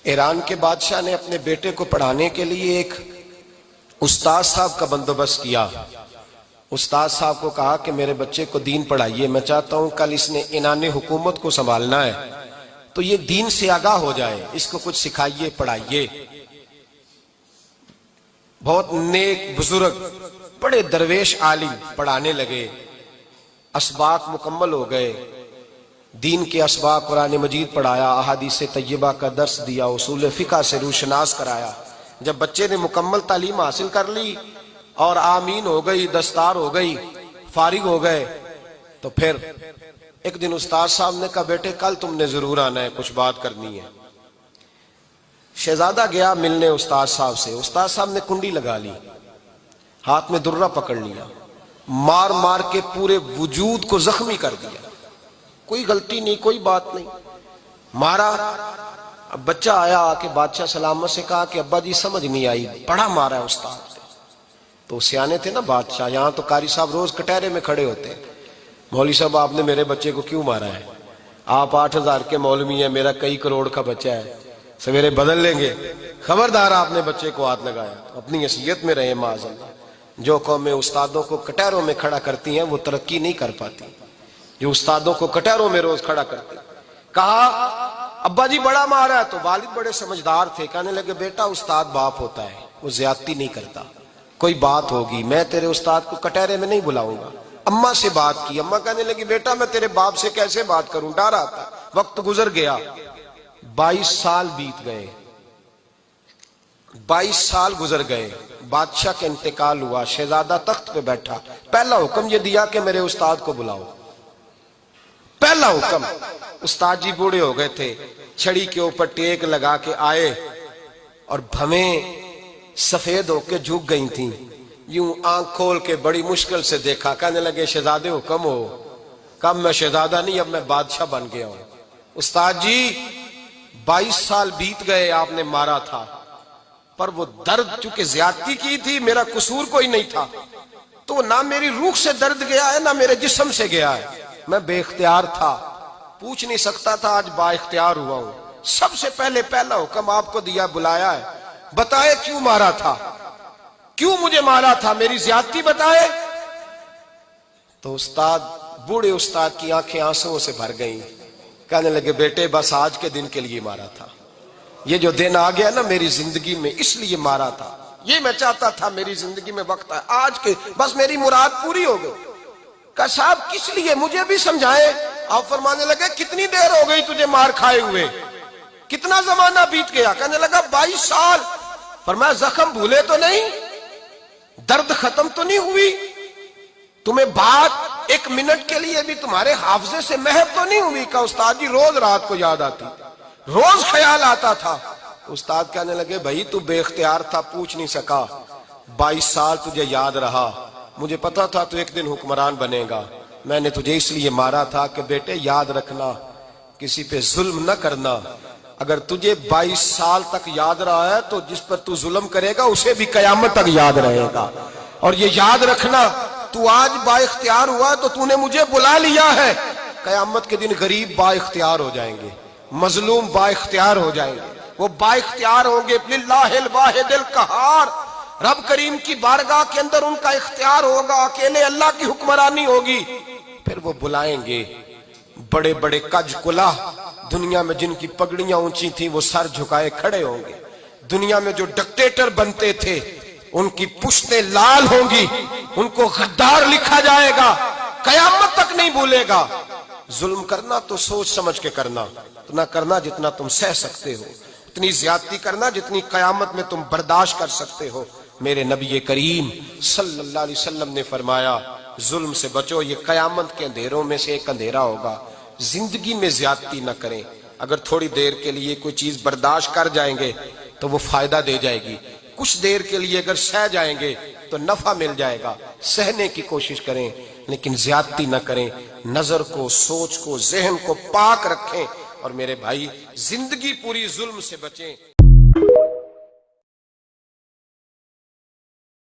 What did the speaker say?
Iran के बादशाह ने अपने बेटे को पढ़ाने के लिए एक उस्ताद साहब का बंदोबस्त किया। उस्ताद साहब को कहा कि मेरे बच्चे को दीन पढ़ाइए, मैं चाहता हूं कल इसने इनाने हुकूमत को संभालना है तो ये दीन से आगाह हो जाए, इसको कुछ सिखाइए, पढ़ाइए। बहुत नेक बुजुर्ग बड़े दरवेश आलिम पढ़ाने लगे। असबाक मुकम्मल हो गए, दीन के असबाक कुरान मजीद पढ़ाया, अहादीस तय्यबा का दर्स दिया, उसूल फिक़ह से रूशनास कराया। जब बच्चे ने मुकम्मल तालीम हासिल कर ली और आमीन हो गई, दस्तार हो गई, फारिग हो गए, तो फिर एक दिन उस्ताद साहब ने कहा बेटे कल तुमने जरूर आना है, कुछ बात करनी है। शहजादा गया मिलने उस्ताद साहब से। उस्ताद साहब ने कुंडी लगा ली, हाथ में दुर्रा पकड़ लिया, मार मार के पूरे वजूद को जख्मी कर दिया। कोई गलती नहीं, कोई बात नहीं, मारा। अब बच्चा आया आके बादशाह सलामत से कहा कि अब्बा जी समझ नहीं आई, बड़ा मारा है उस्ताद ने। तो सियाने थे ना बादशाह, यहां तो कारी साहब रोज कटहरे में खड़े होते हैं, मौलवी साहब आपने मेरे बच्चे को क्यों मारा है? आप 8000 के मौलवी हैं, मेरा कई करोड़ का बच्चा है, सवेरे बदल लेंगे। खबरदार आपने बच्चे को हाथ लगाया तो अपनी हैसियत में रहे माज़अल्लाह। जो कौमें उस्तादों को कटहरों में खड़ा करती हैं वो तरक्की नहीं कर पाती, जो उस्तादों को कटहरों में रोज खड़ा करती। कहा अब्बा जी बड़ा मारा है, तो वालिद बड़े समझदार थे, कहने लगे बेटा उस्ताद बाप होता है, वो ज्यादती नहीं करता, कोई बात होगी, मैं तेरे उस्ताद को कटहरे में नहीं बुलाऊंगा। अम्मा से बात की, अम्मा कहने लगी बेटा मैं तेरे बाप से कैसे बात करूं, डर आता। वक्त गुजर गया, 22 साल बीत गए, 22 साल गुजर गए। बादशाह का इंतकाल हुआ, शहजादा तख्त पे बैठा। पहला हुक्म ये दिया कि मेरे उस्ताद को बुलाओ, पहला हुक्म। उस्ताद जी बूढ़े हो गए थे, छड़ी के ऊपर टेक लगा के आए और भवें सफेद होके झुक गई थी। यूं आंख खोल के बड़ी मुश्किल से देखा, कहने लगे शहजादे हुक्म हो। कब मैं शहजादा नहीं, अब मैं बादशाह बन गया हूं। उस्ताद जी 22 साल बीत गए, आपने मारा था, पर वो दर्द चूंकि ज्यादती की थी, मेरा कसूर कोई नहीं था, तो ना मेरी रूह से दर्द गया है ना मेरे जिस्म से गया है, मैं बेख्तियार था, पूछ नहीं सकता था, आज बाइख्तियार हुआ हूं। सबसे पहले पहला हुक्म आपको दिया, बुलाया है, बताए क्यों मारा था, क्यों मुझे मारा था, मेरी ज्यादती बताए। तो उस्ताद, बूढ़े उस्ताद की आंखें आंसुओं से भर गईं, कहने लगे बेटे बस आज के दिन के लिए मारा था, ये जो दिन आ गया ना मेरी जिंदगी में, इसलिए मारा था, ये मैं चाहता था मेरी जिंदगी में वक्त है, आज के बस मेरी मुराद पूरी हो गई। कहा साहब किस लिए, मुझे भी समझाए। आप फरमाने लगे कितनी देर हो गई तुझे मार खाए हुए, कितना जमाना बीत गया? कहने लगा 22 साल। फरमाया जख्म भूले तो नहीं, दर्द खत्म तो नहीं हुई, तुम्हें बात एक मिनट के लिए भी तुम्हारे हाफजे से महव तो नहीं हुई? का उस्ताद जी रोज रात को याद आती, रोज ख्याल आता था। उस्ताद कहने लगे भाई तू बेख्तियार था, पूछ नहीं सका, 22 साल तुझे याद रहा, मुझे पता था तू एक दिन हुक्मरान बनेगा, मैंने तुझे इसलिए मारा था कि बेटे याद रखना, किसी पे जुल्म न करना। अगर तुझे 22 साल तक याद रहा है तो जिस पर तू जुल्म करेगा उसे भी कयामत तक याद रहेगा। और ये याद रखना, तू आज बाइख्तियार हुआ तो तूने मुझे बुला लिया है, कयामत के दिन गरीब बाइख्तियार हो जाएंगे, मजलूम बाइख्तियार हो जाएंगे, वो बाइख्तियार होंगे लिल्लाहिल वाहिदिल कहार, रब करीम की बारगाह के अंदर उनका इख्तियार होगा, अकेले अल्लाह की हुक्मरानी होगी। फिर वो बुलाएंगे बड़े बड़े कज कुला, दुनिया में जिनकी पगड़ियां ऊंची थी वो सर झुकाए खड़े होंगे, दुनिया में जो डिक्टेटर बनते थे उनकी पुश्तें लाल होंगी, उनको गद्दार लिखा जाएगा, कयामत तक नहीं भूलेगा। जुल्म करना तो सोच समझ के करना, इतना करना जितना तुम सह सकते हो, इतनी ज्यादती करना जितनी कयामत में तुम बर्दाश्त कर सकते हो। मेरे नबी करीम सल्लल्लाहु अलैहि वसल्लम ने फरमाया जुल्म से बचो, ये कयामत के अंधेरों में से एक अंधेरा होगा। जिंदगी में ज्यादती न करें, अगर थोड़ी देर के लिए कोई चीज बर्दाश्त कर जाएंगे तो वो फायदा दे जाएगी, कुछ देर के लिए अगर सह जाएंगे तो नफा मिल जाएगा, सहने की कोशिश करें लेकिन ज्यादती न करें। नजर को, सोच को, जहन को पाक रखें और मेरे भाई जिंदगी पूरी जुल्म से बचें।